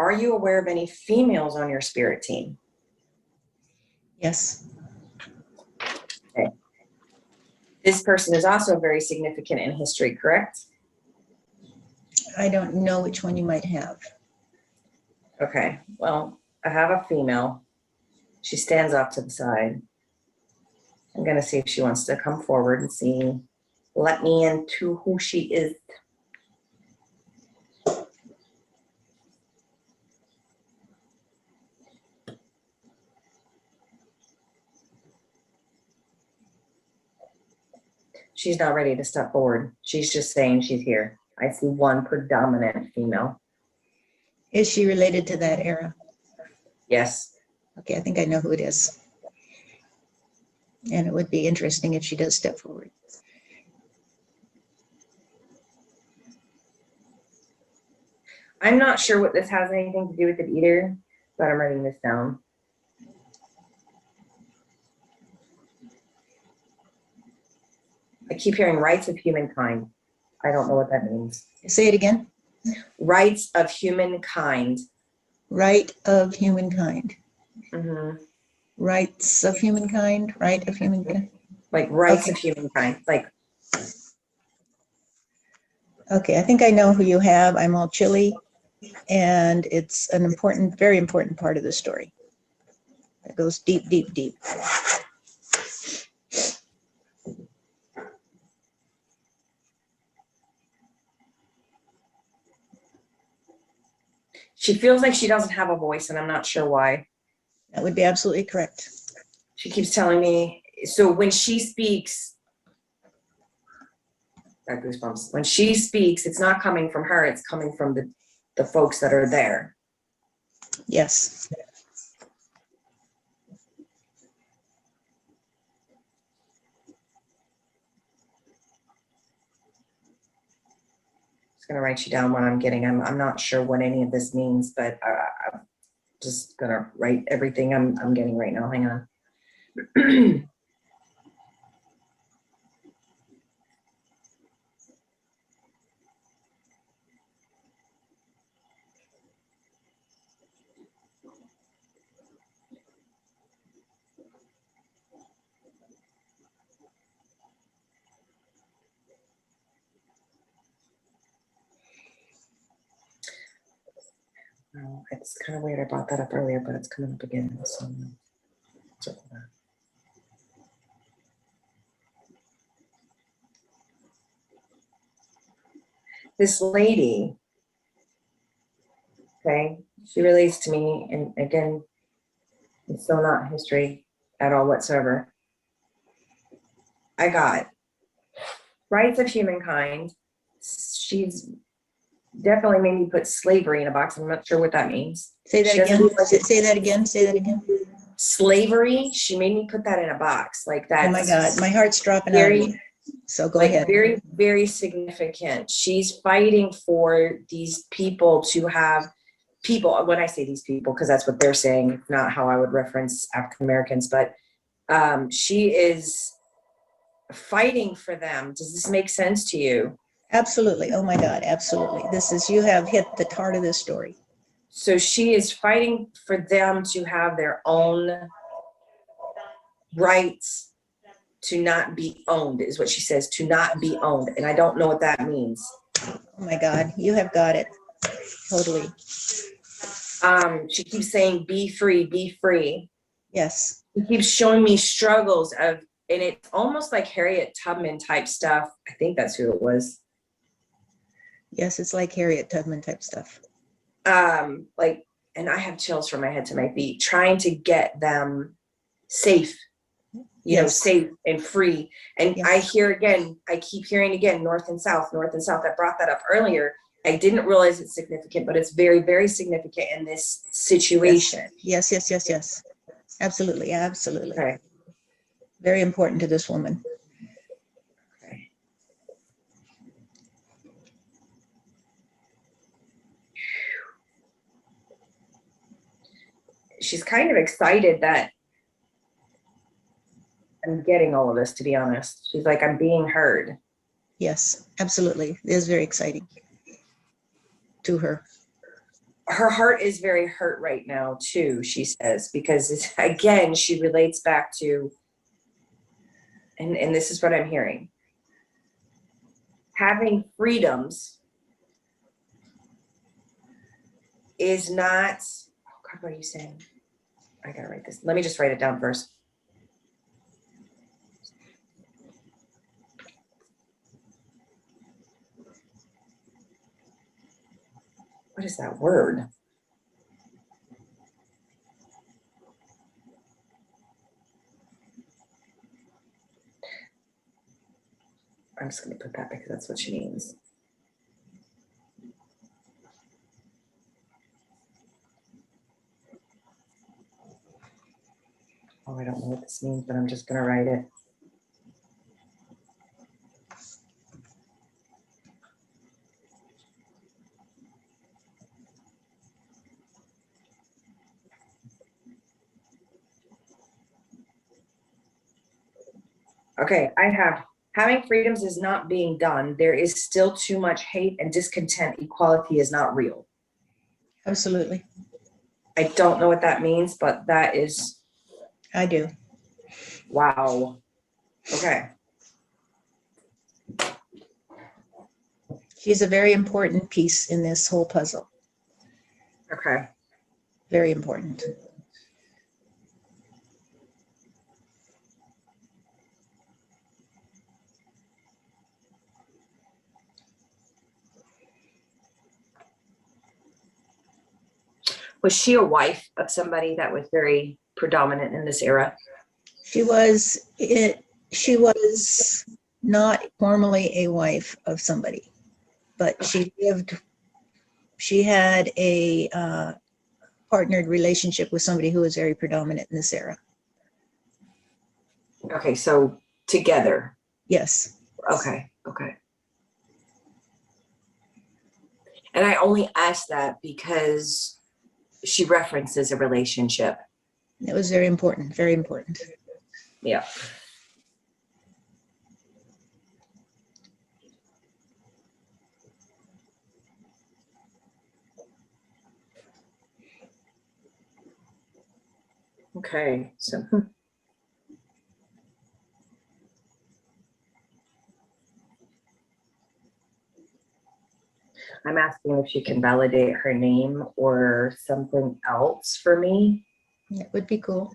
Are you aware of any females on your spirit team? Yes. Okay. This person is also very significant in history, correct? I don't know which one you might have. Okay, well, I have a female. She stands off to the side. I'm gonna see if she wants to come forward and see, let me into who she is. She's not ready to step forward. She's just saying she's here. I see one predominant female. Is she related to that era? Yes. Okay, I think I know who it is. And it would be interesting if she does step forward. I'm not sure what this has anything to do with it either, but I'm writing this down. I keep hearing rights of humankind. I don't know what that means. Say it again. Rights of humankind. Right of humankind. Mm-hmm. Rights of humankind. Right of humankind. Like rights Okay. of humankind. Like, okay, I think I know who you have. I'm all chilly, and it's an important, very important part of the story. It goes deep, deep, deep. she feels like she doesn't have a voice, and I'm not sure why. That would be absolutely correct. She keeps telling me, so when she speaks, got goosebumps. When she speaks, it's not coming from her, it's coming from the folks that are there. Yes. I'm just gonna write you down what I'm getting. I'm not sure what any of this means, but I'm just gonna write everything I'm getting right now. Hang on. Oh, it's kind of weird. I brought that up earlier, but it's coming up again. So circle that. This lady, okay, she relates to me, and again, it's still not history at all whatsoever. I got rights of humankind. She's definitely made me put slavery in a box. I'm not sure what that means. Say that She doesn't again. look like it. Say that again. Say that again. Slavery, she made me put that in a box. Like that. Oh my God, my heart's dropping out of me. So go ahead. Very, very significant. She's fighting for these people to have people, when I say these people, because that's what they're saying, not how I would reference African Americans, but she is fighting for them. Does this make sense to you? Absolutely. Oh my God, absolutely. This is, you have hit the heart of this story. So she is fighting for them to have their own rights, to not be owned, is what she says, to not be owned. And I don't know what that means. Oh my God, you have got it. Totally. She keeps saying, be free, be free. Yes. She keeps showing me struggles of, and it's almost like Harriet Tubman type stuff. I think that's who it was. Yes, it's like Harriet Tubman type stuff. Like, and I have chills from my head to my feet, trying to get them safe, you know, safe and free. And I hear again, I keep hearing again, north and south, north and south. I brought that up earlier. I didn't realize it's significant, but it's very, very significant in this situation. Yes, yes, yes, yes. Absolutely, absolutely. Okay. Very important to this woman. Okay. She's kind of excited that I'm getting all of this, to be honest. She's like, I'm being heard. Yes, absolutely. It is very exciting to her. her heart is very hurt right now too, she says, because again, she relates back to, and this is what I'm hearing, having freedoms is not, oh God, what are you saying? I gotta write this. Let me just write it down first. What is that word? I'm just going to put that because that's what she means. Oh, I don't know what this means, but I'm just going to write it. Okay, I have having freedoms is not being done. There is still too much hate and discontent. Equality is not real. Absolutely. I don't know what that means, but that is. I do. Wow. Okay. She's a very important piece in this whole puzzle. Okay. Very important. Was she a wife of somebody that was very predominant in this era? She was not formally a wife of somebody, but she had a partnered relationship with somebody who was very predominant in this era. Okay, so together. Yes. Okay, okay. And I only asked that because she references a relationship. It was very important, very important. Yeah. Okay, so I'm asking if she can validate her name or something else for me. That would be cool.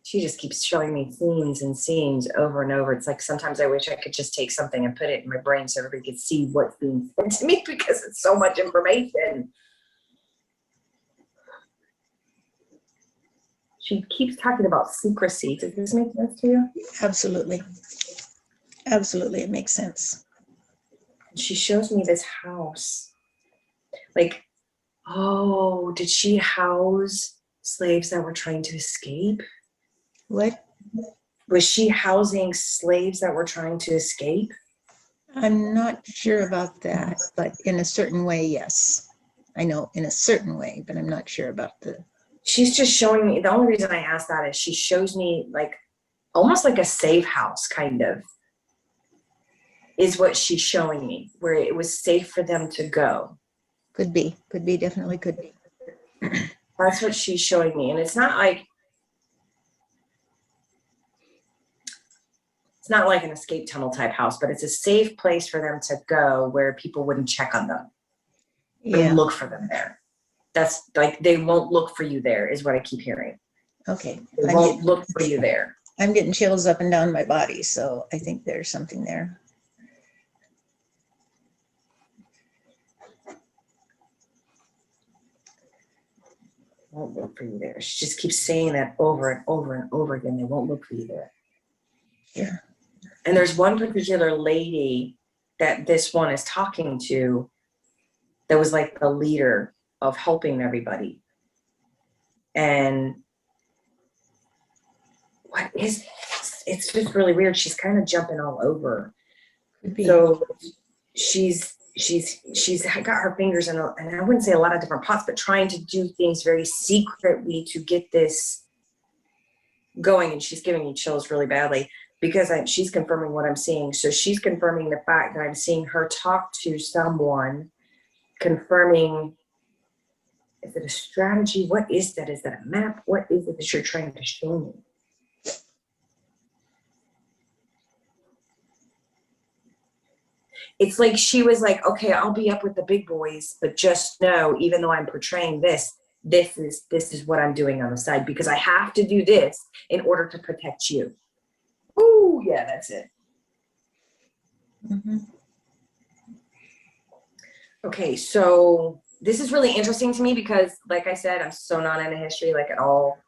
She just keeps showing me scenes and scenes over and over. It's like sometimes I wish I could just take something and put it in my brain so everybody could see what's being said to me because it's so much information. She keeps talking about secrecy. Does this make sense to you? Absolutely. Absolutely, it makes sense. She shows me this house. Like, oh, did she house slaves that were trying to escape? What? Was she housing slaves that were trying to escape? I'm not sure about that, but in a certain way, yes. I know in a certain way, but I'm not sure about the. She's just showing me. The only reason I asked that is she shows me like almost like a safe house, kind of, is what she's showing me, where it was safe for them to go. Could be, definitely could be. That's what she's showing me. And it's not like an escape tunnel type house, but it's a safe place for them to go where people wouldn't check on them Yeah. and look for them there. That's like, they won't look for you there is what I keep hearing. Okay. They won't look for you there. I'm getting chills up and down my body, so I think there's something there. Won't look for you there. She just keeps saying that over and over and over again. They won't look for you there. Yeah. And there's one particular lady that this one is talking to that was like the leader of helping everybody. And what is this? It's just really weird. She's kind of jumping all over. Could be. So she's she's got her fingers in, and I wouldn't say a lot of different pots, but trying to do things very secretly to get this going. And she's giving me chills really badly because she's confirming what I'm seeing. So she's confirming the fact that I'm seeing her talk to someone, confirming, is it a strategy? What is that? Is that a map? What is it that you're trying to show me? It's like she was like, okay, I'll be up with the big boys, but just know, even though I'm portraying this is what I'm doing on the side, because I have to do this in order to protect you. Ooh, yeah, that's it. Mm-hmm. Okay, so this is really interesting to me because, like I said, I'm so not into history, like at all.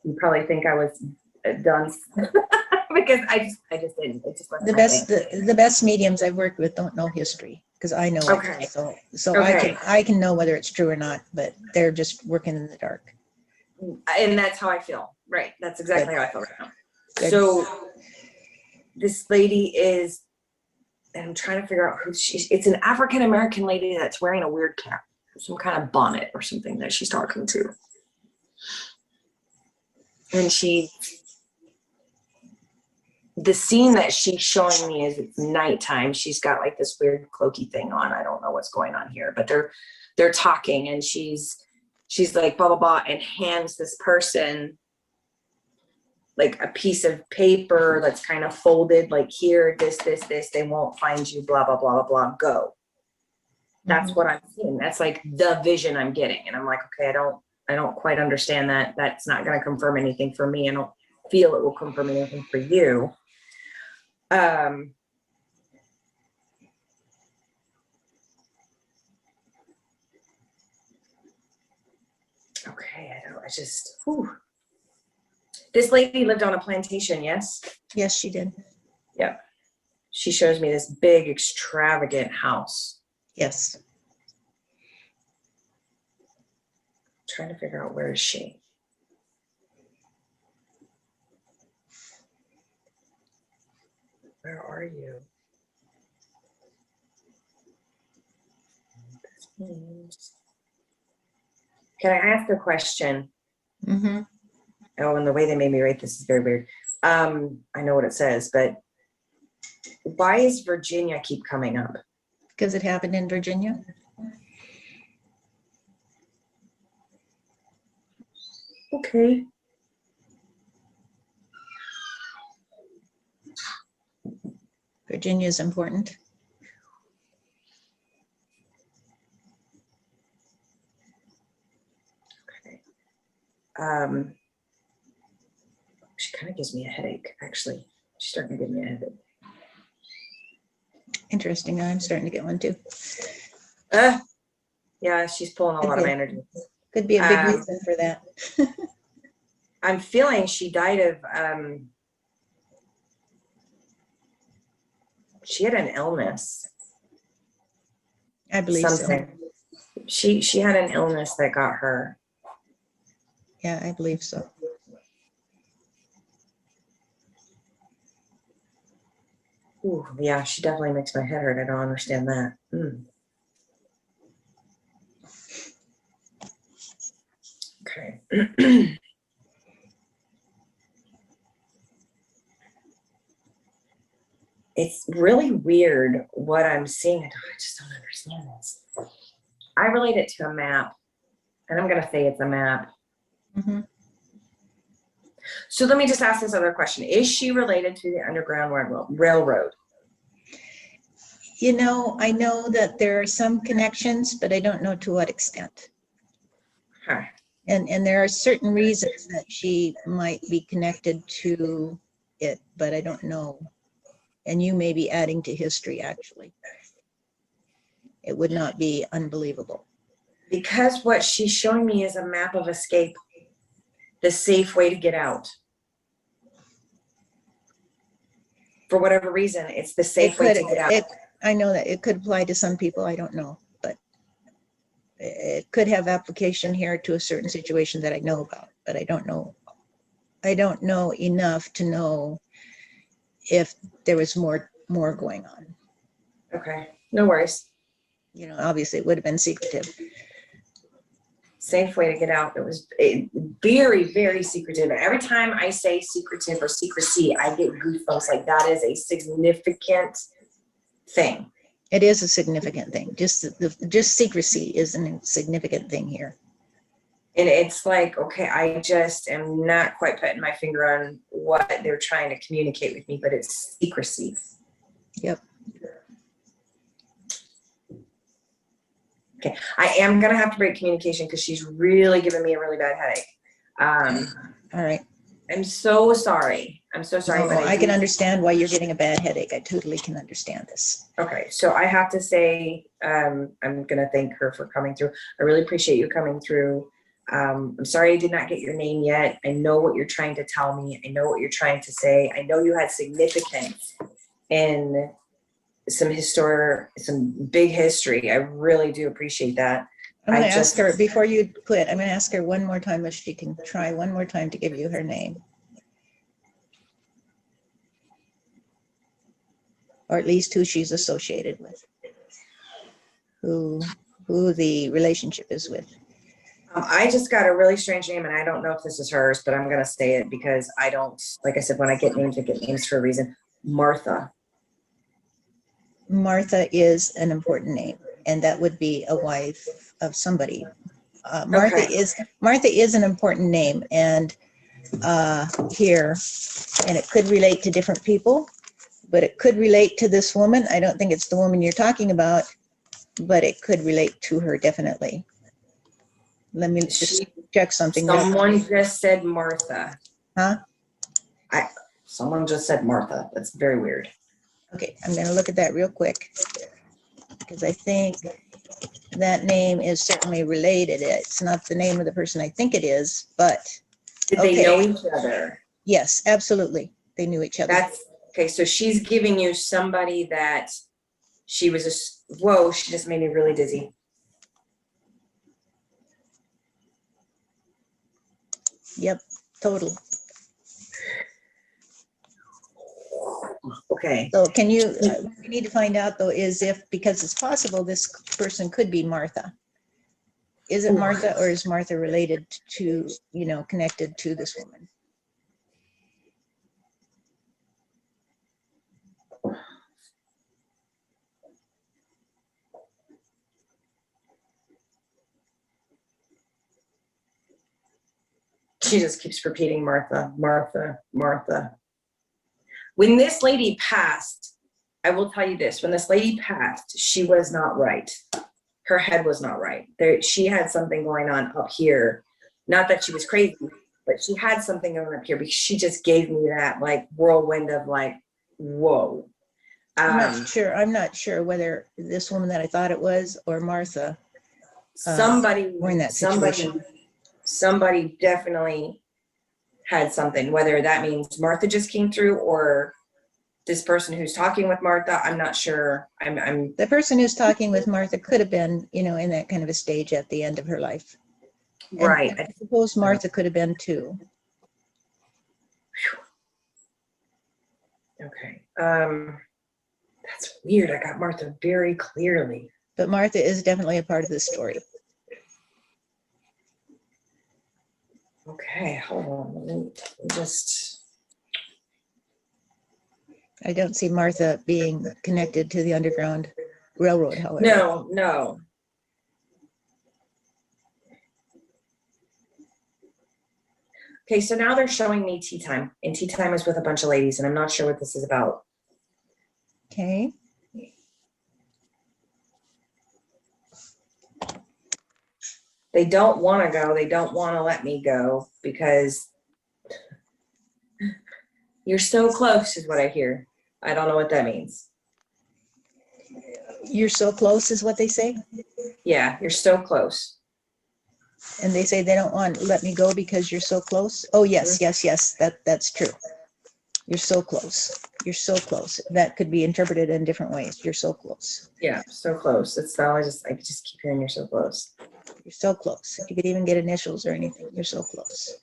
You probably think I was done because I just didn't. It just wasn't The best mediums I've worked with don't know history because I know okay. it. So Okay. I can know whether it's true or not, but they're just working in the dark. And that's how I feel. Right. That's exactly how I feel right now. Good. So this lady is, and I'm trying to figure out who she's. It's an African American lady that's wearing a weird cap, some kind of bonnet or something that she's talking to. And the scene that she's showing me is it's nighttime. She's got like this weird cloaky thing on. I don't know what's going on here, but they're talking, and she's like blah blah blah, and hands this person like a piece of paper that's kind of folded, like, here, this, they won't find you, blah blah blah blah blah, go. That's what I'm seeing. That's like the vision I'm getting, and I'm like, okay, I don't quite understand that. That's not going to confirm anything for me. I don't feel it will confirm anything for you. Okay, whew. This lady lived on a plantation, yes? Yes, she did. Yeah. She shows me this big, extravagant house. Yes. Trying to figure out, where is she? Where are you? Can I ask a question? Mm-hmm. Oh, and the way they made me write this is very weird. I know what it says, but why is Virginia keep coming up? Because it happened in Virginia. Okay. Virginia is important. Okay. She kind of gives me a headache, actually. She's starting to give me a headache. Interesting. I'm starting to get one too. Yeah, she's pulling a lot of energy. Could be a big reason for that. I'm feeling she died of, she had an illness. I believe something. So. She had an illness that got her. Yeah, I believe so. Ooh, yeah, she definitely makes my head hurt. I don't understand that. Okay. It's really weird what I'm seeing. I just don't understand this. I relate it to a map, and I'm going to say it's a map. Mm-hmm. So let me just ask this other question. Is she related to the Underground Railroad? You know, I know that there are some connections, but I don't know to what extent. Huh. And there are certain reasons that she might be connected to it, but I don't know. And you may be adding to history, actually. It would not be unbelievable. Because what she's showing me is a map of escape, the safe way to get out. For whatever reason, it's the safe way to get out. I know that it could apply to some people, I don't know, but it could have application here to a certain situation that I know about, but I don't know. I don't know enough to know if there was more going on. Okay. No worries. You know, obviously it would have been secretive. Safe way to get out. It was very, very secretive. Every time I say secretive or secrecy, I get goosebumps. Like that is a significant thing. It is a significant thing. Just secrecy is a significant thing here. And it's like, okay, I just am not quite putting my finger on what they're trying to communicate with me, but it's secrecy. Yep. Okay, I am gonna have to break communication because she's really giving me a really bad headache. All right. I'm so sorry. I'm so sorry. No, but I can understand why you're getting a bad headache. I totally can understand this. Okay, so I have to say, I'm gonna thank her for coming through. I really appreciate you coming through. I'm sorry I did not get your name yet. I know what you're trying to tell me. I know what you're trying to say. I know you had significance in some big history. I really do appreciate that. I'm going to ask her, before you quit, I'm going to ask her one more time if she can try one more time to give you her name. Or at least who she's associated with. Who the relationship is with. I just got a really strange name, and I don't know if this is hers, but I'm going to say it because I don't, like I said, when I get names for a reason. Martha. Martha is an important name, and that would be a wife of somebody. Martha is an important name, and here, and it could relate to different people, but it could relate to this woman. I don't think it's the woman you're talking about, but it could relate to her definitely. Let me just check something. Someone just said Martha. Huh? Someone just said Martha. That's very weird. Okay, I'm going to look at that real quick because I think that name is certainly related. It's not the name of the person I think it is, but did they know each other? Yes, absolutely. They knew each other. That's okay. So she's giving you somebody that she was whoa, she just made me really dizzy. Yep, total. Okay. So can you, what we need to find out though is if, because it's possible this person could be Martha. Is it Martha, or is Martha related to, connected to this woman? She just keeps repeating Martha, Martha, Martha. When this lady passed, I will tell you this, when this lady passed, she was not right. Her head was not right. She had something going on up here. Not that she was crazy, but she had something going up here because she just gave me that like whirlwind of like, whoa. I'm not sure whether this woman that I thought it was or Martha were in that situation. Somebody definitely had something, whether that means Martha just came through or this person who's talking with Martha. I'm not sure. The person who's talking with Martha could have been, in that kind of a stage at the end of her life. Right. And I suppose Martha could have been too. Okay. That's weird. I got Martha very clearly. But Martha is definitely a part of this story. Okay, hold on. Let me just. I don't see Martha being connected to the Underground Railroad, however. No. Okay, so now they're showing me tea time, and tea time is with a bunch of ladies, and I'm not sure what this is about. Okay. They don't want to go. They don't want to let me go because you're so close is what I hear. I don't know what that means. You're so close is what they say? Yeah, you're so close. And they say they don't want to let me go because you're so close? Oh, yes, yes. That's true. You're so close. You're so close. That could be interpreted in different ways. You're so close. Yeah, so close. It's not, I just keep hearing you're so close. You're so close. You could even get initials or anything. You're so close.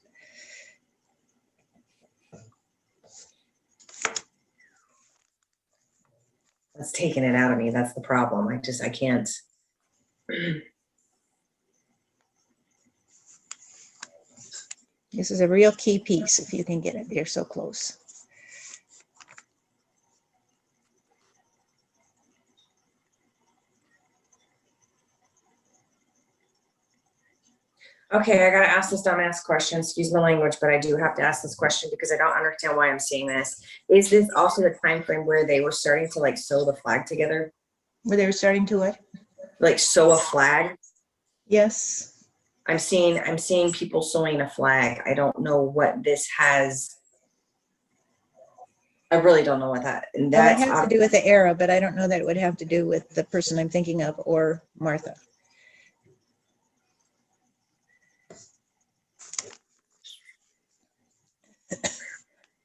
That's taking it out of me. That's the problem. I can't. This is a real key piece if you can get it. You're so close. Okay, I gotta ask this dumbass question. Excuse my language, but I do have to ask this question because I don't understand why I'm seeing this. Is this also the time frame where they were starting to like sew the flag together? Where they were starting to what? Like sew a flag? Yes. I'm seeing people sewing a flag. I don't know what this has. I really don't know what that, and Well, it that's has to do with the era, but I don't know that it would have to do with the person I'm thinking of or Martha.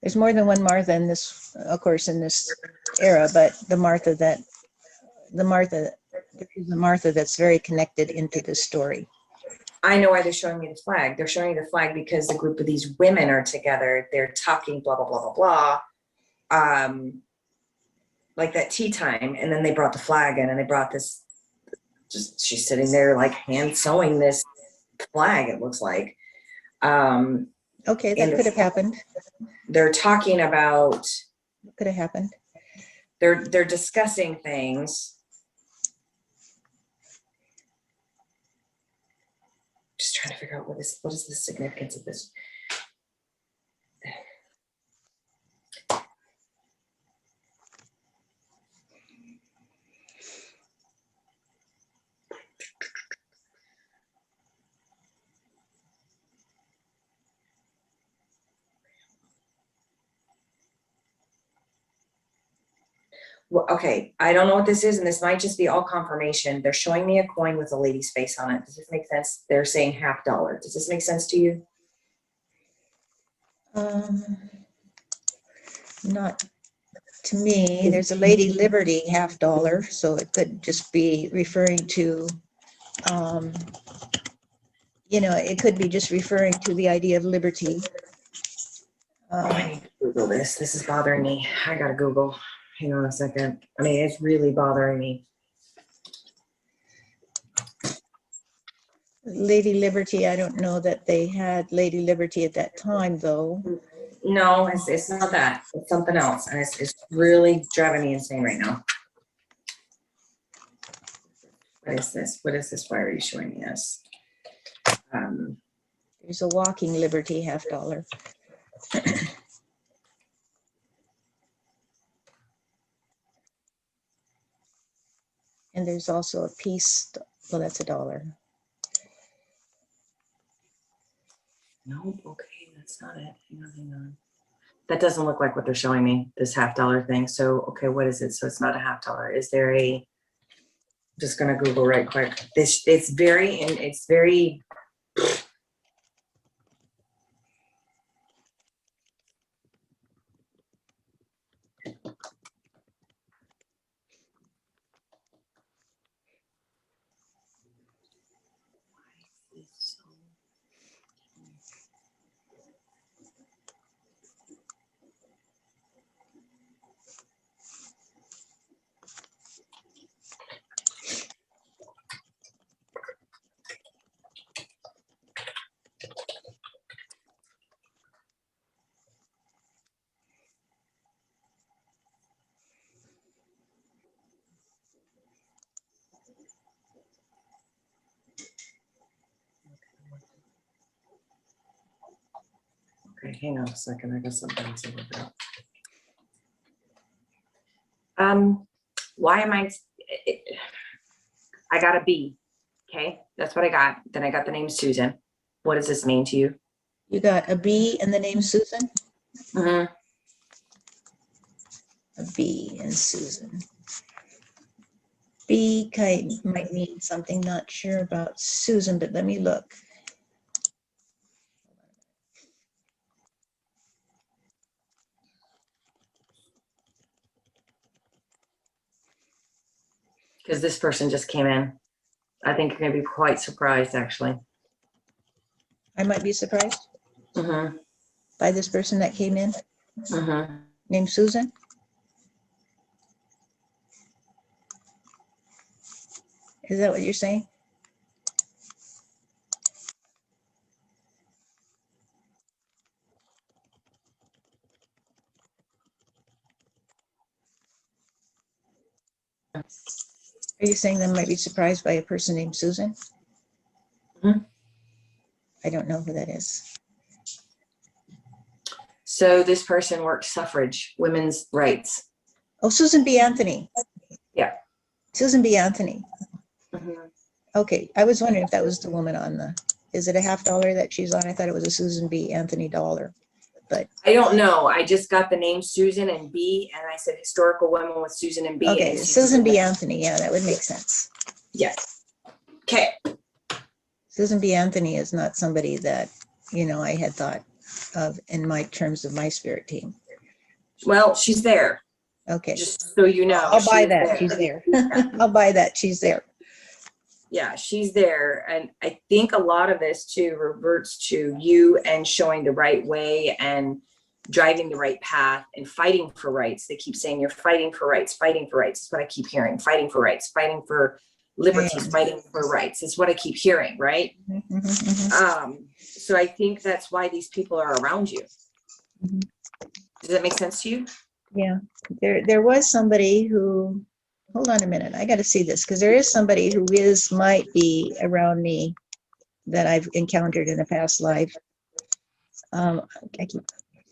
There's more than one Martha in this, of course, in this era, but the Martha there's a Martha that's very connected into this story. I know why they're showing me the flag. They're showing me the flag because the group of these women are together. They're talking blah, blah, blah, blah, blah. Like that tea time. And then they brought the flag in and they brought this, just, she's sitting there like hand sewing this flag, it looks like. Okay, that could have happened. They're talking about, Could have happened. they're discussing things. Just trying to figure out what is the significance of this. Well, okay, I don't know what this is, and this might just be all confirmation. They're showing me a coin with a lady's face on it. Does this make sense? They're saying $50. Does this make sense to you? Not to me. There's a Lady Liberty $50, so it could just be referring to, it could be just referring to the idea of liberty. I need to Google this. This is bothering me. I gotta Google. Hang on a second. I mean, it's really bothering me. Lady Liberty, I don't know that they had Lady Liberty at that time, though. No, it's not that. It's something else, and it's really driving me insane right now. What is this? What is this? Why are you showing me this? There's a walking liberty $50. And there's also a piece, well, that's $1. No, okay, that's not it. Hang on. That doesn't look like what they're showing me, this $50 thing. So, okay, what is it? So it's not a $50. Is there a, just gonna Google right quick. It's very, okay, hang on a second. I got something to look up. Why am I got a B. Okay, that's what I got. Then I got the name Susan. What does this mean to you? You got a B and the name Susan? Mm-hmm. A B and Susan. B might mean something, not sure about Susan, but let me look. Because this person just came in. I think you're gonna be quite surprised, actually. I might be surprised Mm-hmm. by this person that came in, Mm-hmm. named Susan. Is that what you're saying? Are you saying they might be surprised by a person named Susan? Mhm. I don't know who that is. So this person works suffrage, women's rights. Oh, Susan B. Anthony. Yeah. Susan B. Anthony. Mhm. Okay, I was wondering if that was the woman on the, is it a $50 that she's on? I thought it was a Susan B. Anthony dollar, but I don't know. I just got the name Susan and B, and I said historical women with Susan and B. okay, and Susan B. Anthony, yeah, that would make sense. Yes. Okay. Susan B. Anthony is not somebody that, you know, I had thought of in my terms of my spirit team. Well, she's there. Okay, Just so you know. I'll buy she's that, there. she's there. I'll buy that, she's there. Yeah, she's there. And I think a lot of this too reverts to you and showing the right way and driving the right path and fighting for rights. They keep saying you're fighting for rights, fighting for rights. That's what I keep hearing. Fighting for rights, fighting for liberties, fighting for rights. Is what I keep hearing, right? Mhm, mhm, mhm. So I think that's why these people are around you. Mhm. Does that make sense to you? Yeah, there was somebody who, hold on a minute, I got to see this, because there is somebody who might be around me that I've encountered in a past life. I keep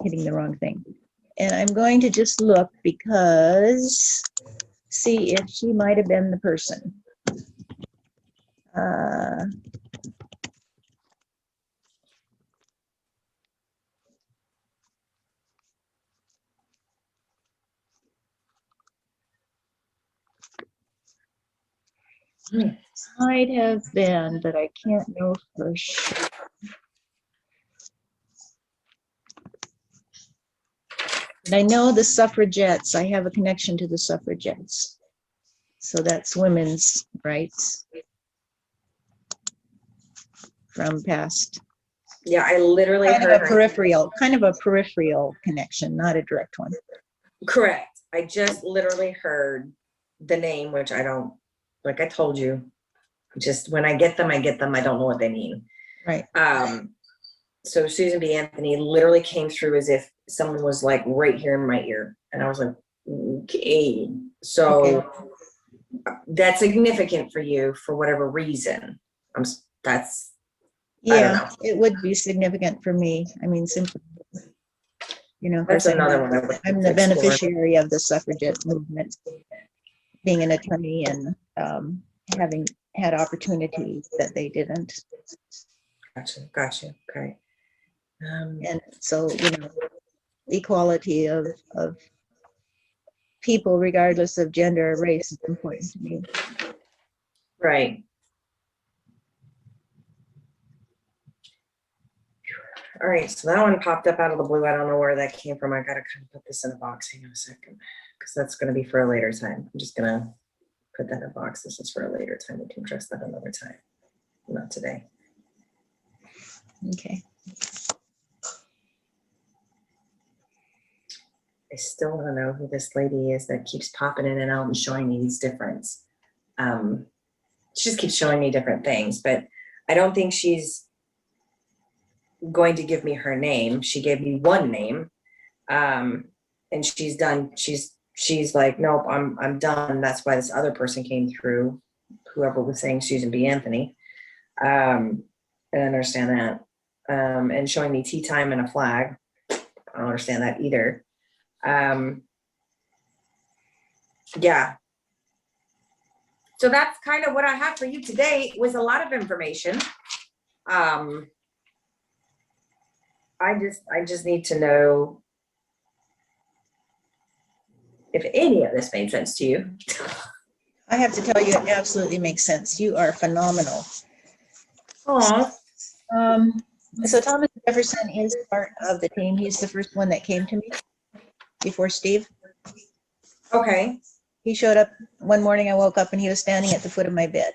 hitting the wrong thing. And I'm going to just look because, see if she might have been the person. Might have been, but I can't know for sure. And I know the suffragettes, I have a connection to the suffragettes. So that's women's rights from past. Yeah, I literally Kind heard of a peripheral connection, not a direct one. Correct. I just literally heard the name, which I don't, like I told you, just when I get them, I get them. I don't know what they mean. Right. So Susan B. Anthony literally came through as if someone was like right here in my ear. And I was like, okay. So that's significant for you for whatever reason. That's, I don't Yeah, know. it would be significant for me. I mean, simply, you know, of That's course, another one I would I'm the explore. beneficiary of the suffragette movement, being an attorney and having had opportunities that they didn't. Gotcha. Okay. And so, you know, equality of people, regardless of gender or race, is important to me. Right. All right, so that one popped up out of the blue. I don't know where that came from. I gotta kind of put this in a box. Hang on a second, because that's gonna be for a later time. I'm just gonna put that in a box. This is for a later time. We can address that another time, not today. Okay. I still want to know who this lady is that keeps popping in and out and showing me these difference. She just keeps showing me different things, but I don't think she's going to give me her name. She gave me one name, and she's done. She's like, nope, I'm done. That's why this other person came through, whoever was saying Susan B. Anthony. I understand that. And showing me tea time and a flag. I don't understand that either. Yeah. So that's kind of what I have for you today. It was a lot of information. I just need to know if any of this made sense to you. I have to tell you, it absolutely makes sense. You are phenomenal. Oh, So Thomas Jefferson is part of the team. He's the first one that came to me before Steve. okay. He showed up one morning. I woke up and he was standing at the foot of my bed.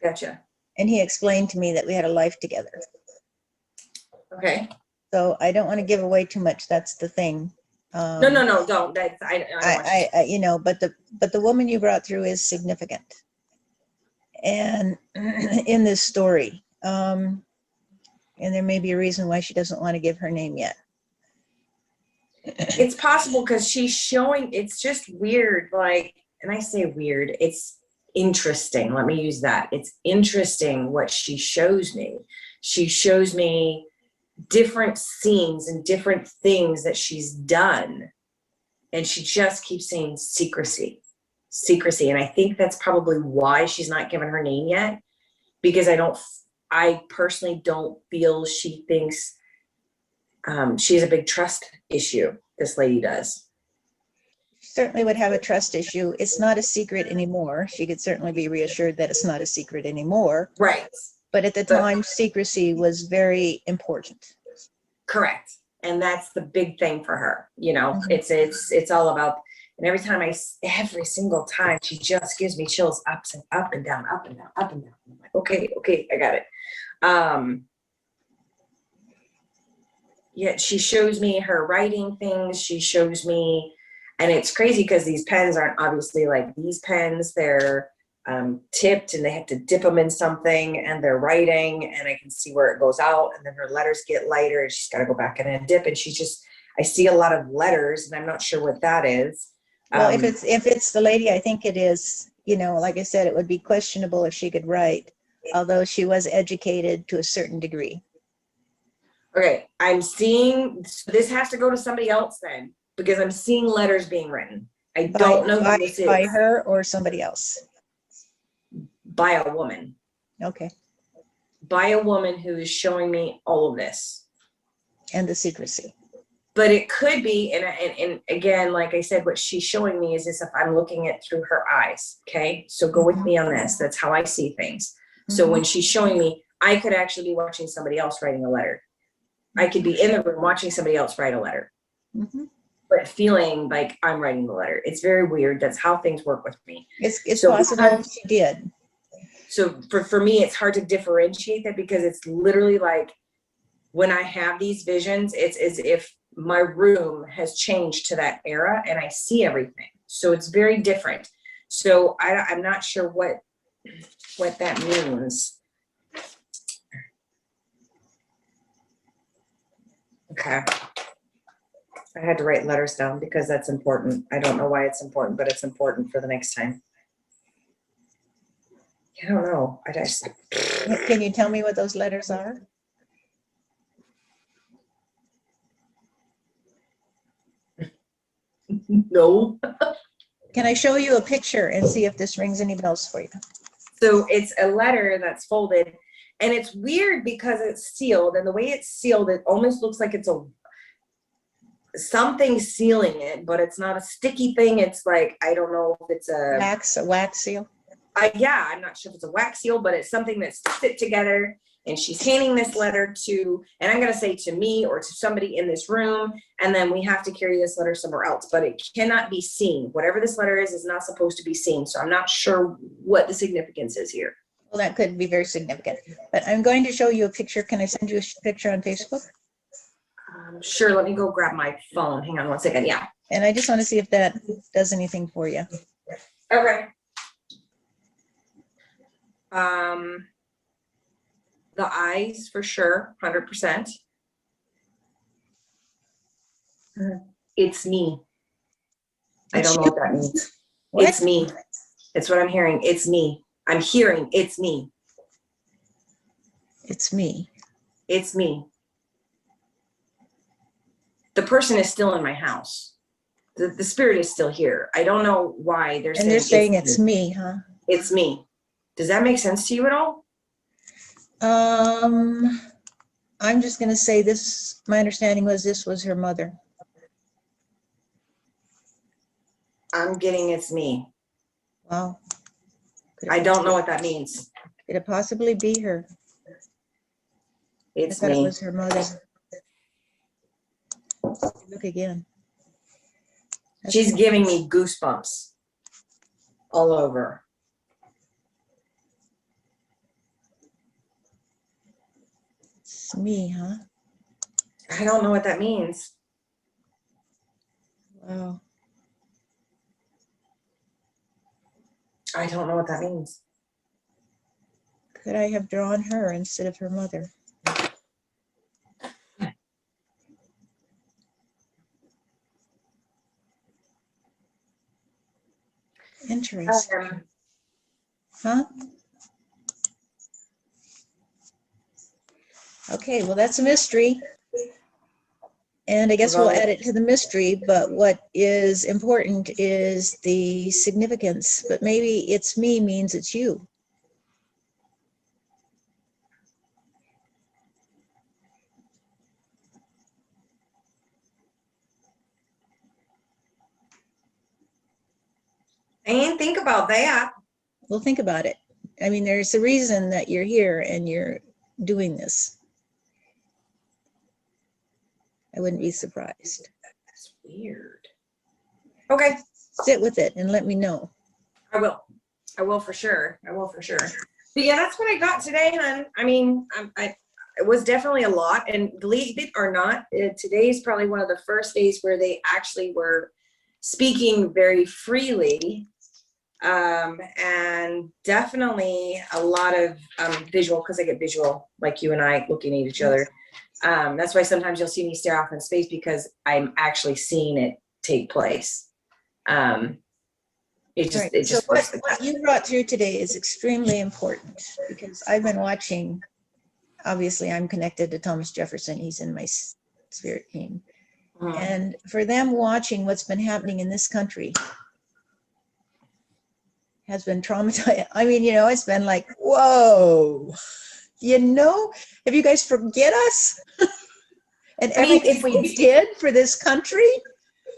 Gotcha. And he explained to me that we had a life together. Okay. So I don't want to give away too much. That's the thing. No, don't. That's I don't want you to. You know, but the woman you brought through is significant. and in this story. And there may be a reason why she doesn't want to give her name yet. It's possible because she's showing, it's just weird, like, and I say weird, it's interesting. Let me use that. It's interesting what she shows me. She shows me different scenes and different things that she's done. And she just keeps saying secrecy, secrecy. And I think that's probably why she's not given her name yet, because I personally don't feel she thinks she has a big trust issue. This lady does. She certainly would have a trust issue. It's not a secret anymore. She could certainly be reassured that it's not a secret anymore. Right. But at the time, secrecy was very important. Correct. And that's the big thing for her. You know, Mhm. it's all about, and every single time she just gives me chills up and down, up and down, up and down. I'm like, okay, I got it. Yet she shows me her writing things. She shows me, and it's crazy because these pens aren't obviously like these pens. They're tipped and they have to dip them in something, and they're writing, and I can see where it goes out, and then her letters get lighter and she's got to go back in and dip. And I see a lot of letters and I'm not sure what that is. Well, if it's the lady, I think it is, like I said, it would be questionable if she could write, although she was educated to a certain degree. Okay, I'm seeing, so this has to go to somebody else then, because I'm seeing letters being written. I don't know who this is. By her or somebody else? By a woman. Okay. By a woman who is showing me all of this. And the secrecy. But it could be, and again, like I said, what she's showing me is as if I'm looking at through her eyes, okay? So go with me on this. That's how I see things. So when she's showing me, I could actually be watching somebody else writing a letter. I could be in the room watching somebody else write a letter, but feeling like I'm writing the letter. It's very weird. That's how things work with me. It's so possible she did. So for me, it's hard to differentiate that, because it's literally like when I have these visions, it's as if my room has changed to that era and I see everything. So it's very different. So I'm not sure what that means. Okay. I had to write letters down because that's important. I don't know why it's important, but it's important for the next time. I don't know. Can you tell me what those letters are? No. Can I show you a picture and see if this rings any bells for you? So it's a letter that's folded, and it's weird because it's sealed, and the way it's sealed, it almost looks like it's something sealing it, but it's not a sticky thing. It's like, I don't know if it's a wax seal. Yeah, I'm not sure if it's a wax seal, but it's something that's fit together. And she's handing this letter to, and I'm going to say to me or to somebody in this room, and then we have to carry this letter somewhere else, but it cannot be seen. Whatever this letter is not supposed to be seen. So I'm not sure what the significance is here. Well, that could be very significant, but I'm going to show you a picture. Can I send you a picture on Facebook? Sure. Let me go grab my phone. Hang on one second. Yeah. And I just want to see if that does anything for you. Okay. The eyes for sure, 100%. It's me. I don't know what that means. What? It's me. It's what I'm hearing. It's me. I'm hearing it's me. It's me. It's me. The person is still in my house. The spirit is still here. I don't know why they're saying it's me, huh? It's me. Does that make sense to you at all? I'm just going to say this. My understanding was this was her mother. I'm getting it's me. Wow. I don't know what that means. Could it possibly be her? It's I thought me. it was her mother. Look again. She's giving me goosebumps all over. It's me, huh? I don't know what that means. Wow. I don't know what that means. Could I have drawn her instead of her mother? Interesting. Huh? Okay, well, that's a mystery. And I guess we'll add it to the mystery, but what is important is the significance. But maybe it's me means it's you. I didn't think about that. Well, think about it. I mean, there's a reason that you're here and you're doing this. I wouldn't be surprised. That's weird. Okay. Sit with it and let me know. I will. I will for sure. I will for sure. But yeah, that's what I got today, hon. I mean, it was definitely a lot. And believe it or not, today is probably one of the first days where they actually were speaking very freely. And definitely a lot of visual, because I get visual, like you and I looking at each other. That's why sometimes you'll see me stare off in space, because I'm actually seeing it take place. It just So works what, like that. what you brought through today is extremely important, because I've been watching. Obviously, I'm connected to Thomas Jefferson. He's in my spirit team. And for them watching what's been happening in this country has been traumatizing. I mean, you know, it's been like, whoa, you know, if you guys forget us and everything we did for this country.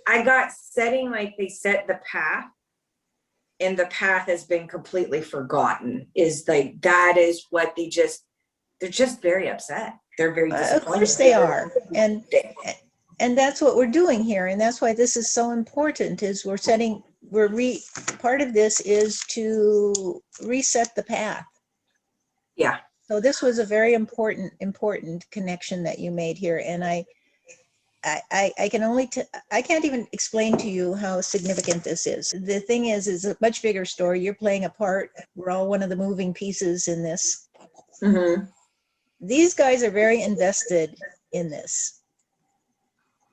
I got setting, like they set the path, and the path has been completely forgotten. Is like, that is what they're just very upset. They're very disappointed. Of course they are. And that's what we're doing here. And that's why this is so important, is part of this is to reset the path. Yeah. So this was a very important connection that you made here. And I can't even explain to you how significant this is. The thing is a much bigger story. You're playing a part. We're all one of the moving pieces in this. Mm-hmm. These guys are very invested in this.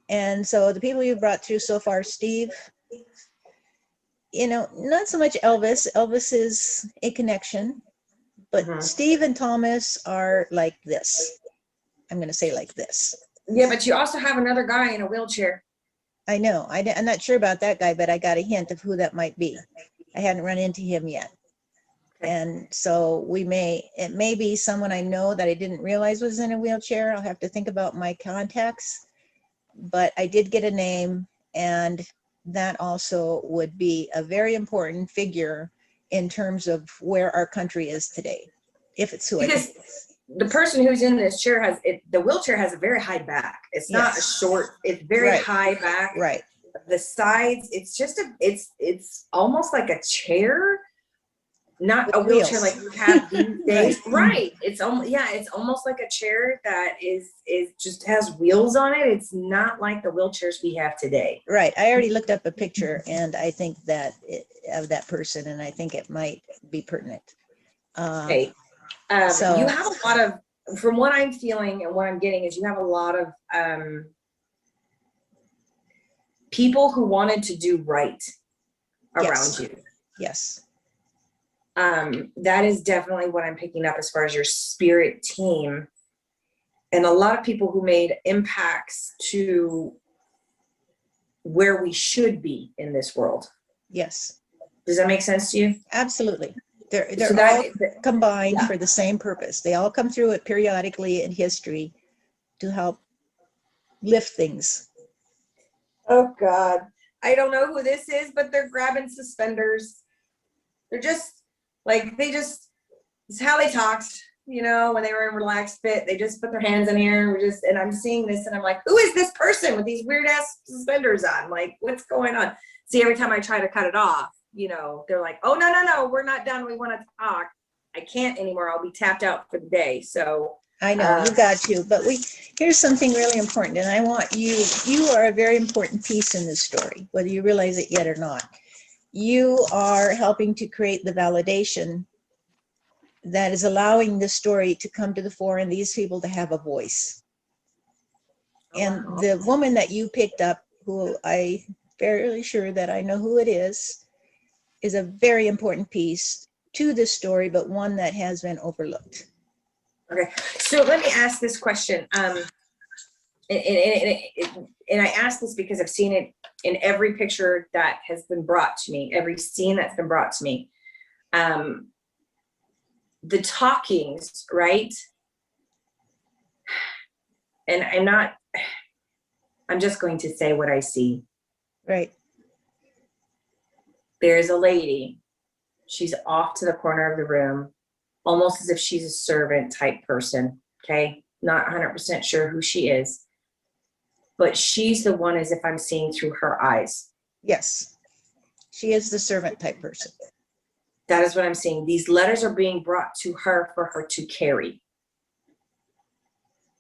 And so the people you brought through so far, Steve, you know, not so much Elvis. Elvis is a connection, but Steve and Thomas are like this. I'm going to say like this. Yeah, but you also have another guy in a wheelchair. I know. I'm not sure about that guy, but I got a hint of who that might be. I hadn't run into him yet. And so it may be someone I know that I didn't realize was in a wheelchair. I'll have to think about my contacts, but I did get a name, and that also would be a very important figure in terms of where our country is today, if it's who I think it is. The person who's in this chair the wheelchair has a very high back. It's not a short, it's very high back. Right. The sides, it's just it's almost like a chair, not with a wheelchair wheels. like you have these days. Right. It's almost like a chair that is just has wheels on it. It's not like the wheelchairs we have today. Right. I already looked up a picture, and I think that of that person, and I think it might be pertinent. Okay. So you have a lot of, from what I'm feeling and what I'm getting, is you have a lot of people who wanted to do right around you. Yes. That is definitely what I'm picking up as far as your spirit team, and a lot of people who made impacts to where we should be in this world. Yes. Does that make sense to you? Absolutely. They're So all combined for the same purpose. They all come through it periodically in history to help lift things. Oh God, I don't know who this is, but they're grabbing suspenders. They're just like, it's how they talked, you know, when they were in relaxed fit. They just put their hands in here, and I'm seeing this, and I'm like, who is this person with these weird ass suspenders on? Like, what's going on? See, every time I try to cut it off, you know, they're like, oh, no, we're not done. We want to talk. I can't anymore. I'll be tapped out for the day. So I know, you got to, but here's something really important. And I want you are a very important piece in this story, whether you realize it yet or not. You are helping to create the validation that is allowing the story to come to the fore and these people to have a voice. And the woman that you picked up, who I fairly sure that I know who it is a very important piece to this story, but one that has been overlooked. Okay, so let me ask this question. And I ask this because I've seen it in every picture that has been brought to me, every scene that's been brought to me. The talkings, right? And I'm just going to say what I see. Right. There's a lady, she's off to the corner of the room, almost as if she's a servant type person, okay? Not 100% sure who she is, but she's the one as if I'm seeing through her eyes. Yes, she is the servant type person. That is what I'm seeing. These letters are being brought to her for her to carry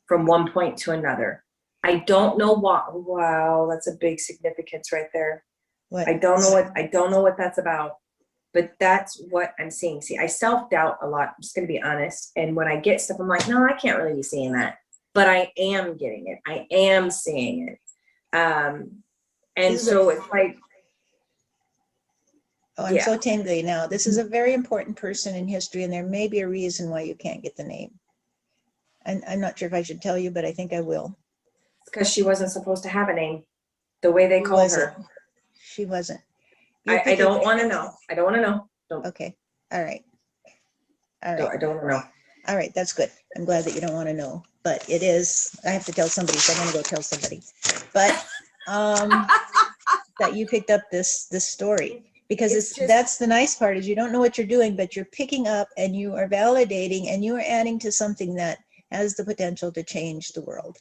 from one point to another. I don't know what, wow, that's a big significance right there. What? I don't know what that's about, but that's what I'm seeing. See, I self-doubt a lot. I'm just going to be honest. And when I get stuff, I'm like, no, I can't really be seeing that, but I am getting it. I am seeing it. And so it's like, oh, I'm so tingly now. This is a very important person in history, and there may be a reason why you can't get the name. I'm not sure if I should tell you, but I think I will. it's because she wasn't supposed to have a name the way they called her. She wasn't. I don't want to know. I don't want to know. Don't. Okay. All right. All right. I don't want to know. All right. That's good. I'm glad that you don't want to know, but it is, I have to tell somebody, so I'm going to go tell somebody. But that you picked up this story, because that's the nice part, is you don't know what you're doing, but you're picking up and you are validating and you are adding to something that has the potential to change the world.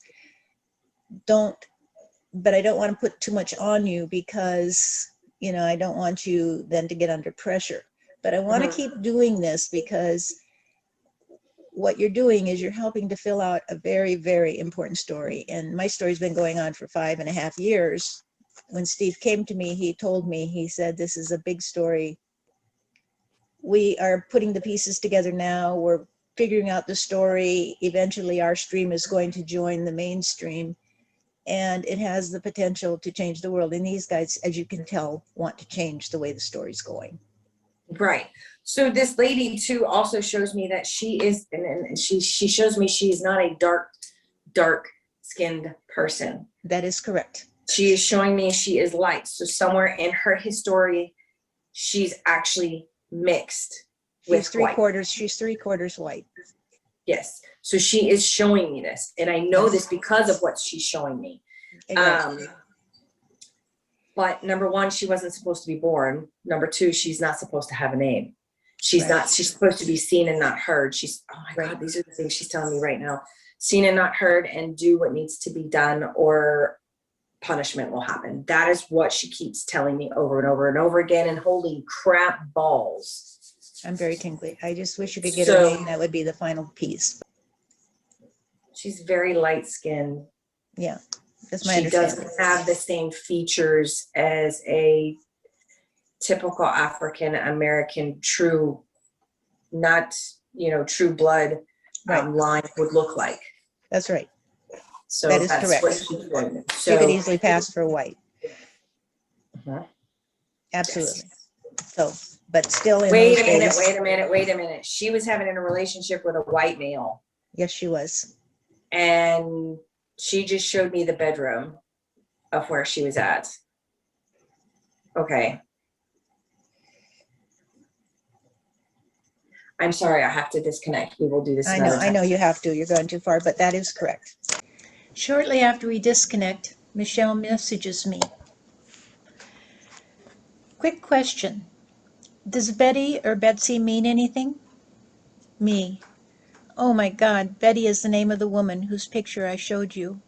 But I don't want to put too much on you, because, you know, I don't want you then to get under pressure. But I want to keep doing this, because what you're doing is you're helping to fill out a very, very important story. And my story's been going on for 5.5 years. When Steve came to me, he told me, he said, this is a big story. We are putting the pieces together now. We're figuring out the story. Eventually our stream is going to join the mainstream, and it has the potential to change the world. And these guys, as you can tell, want to change the way the story's going. Right. So this lady too also shows me that she is, and she shows me she is not a dark skinned person. That is correct. She is showing me she is light. So somewhere in her history, she's actually mixed with white. She's three-quarters white. Yes. So she is showing me this, and I know this because of what she's showing me. But number one, she wasn't supposed to be born. Number two, she's not supposed to have a name. She's not, she's supposed to be seen and not heard. She's, oh my God, these are the things she's telling me right now. Seen and not heard, and do what needs to be done, or punishment will happen. That is what she keeps telling me over and over and over again. And holy crap balls. I'm very tingly. I just wish you could get her name. That would be the final piece. She's very light skinned. Yeah, that's my understanding. She doesn't have the same features as a typical African American true, not, you know, true blood line would look like. That's right. So that is that's correct. what she's doing. So she could easily pass for white. Absolutely. Yes. So, but still in wait those a minute. She was having a relationship with a white male. Yes, she was. And she just showed me the bedroom of where she was at. Okay. I'm sorry, I have to disconnect. We will do this another time. I know you have to. You're going too far, but that is correct. Shortly after we disconnect, Michelle messages me. Quick question. Does Betty or Betsy mean anything? Me. Oh my God, Betty is the name of the woman whose picture I showed you.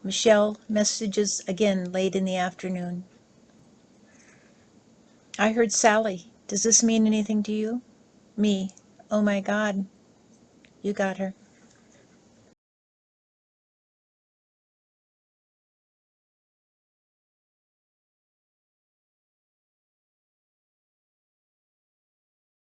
Michelle messages again late in the afternoon. I heard Sally. Does this mean anything to you? Me. Oh my God, you got her.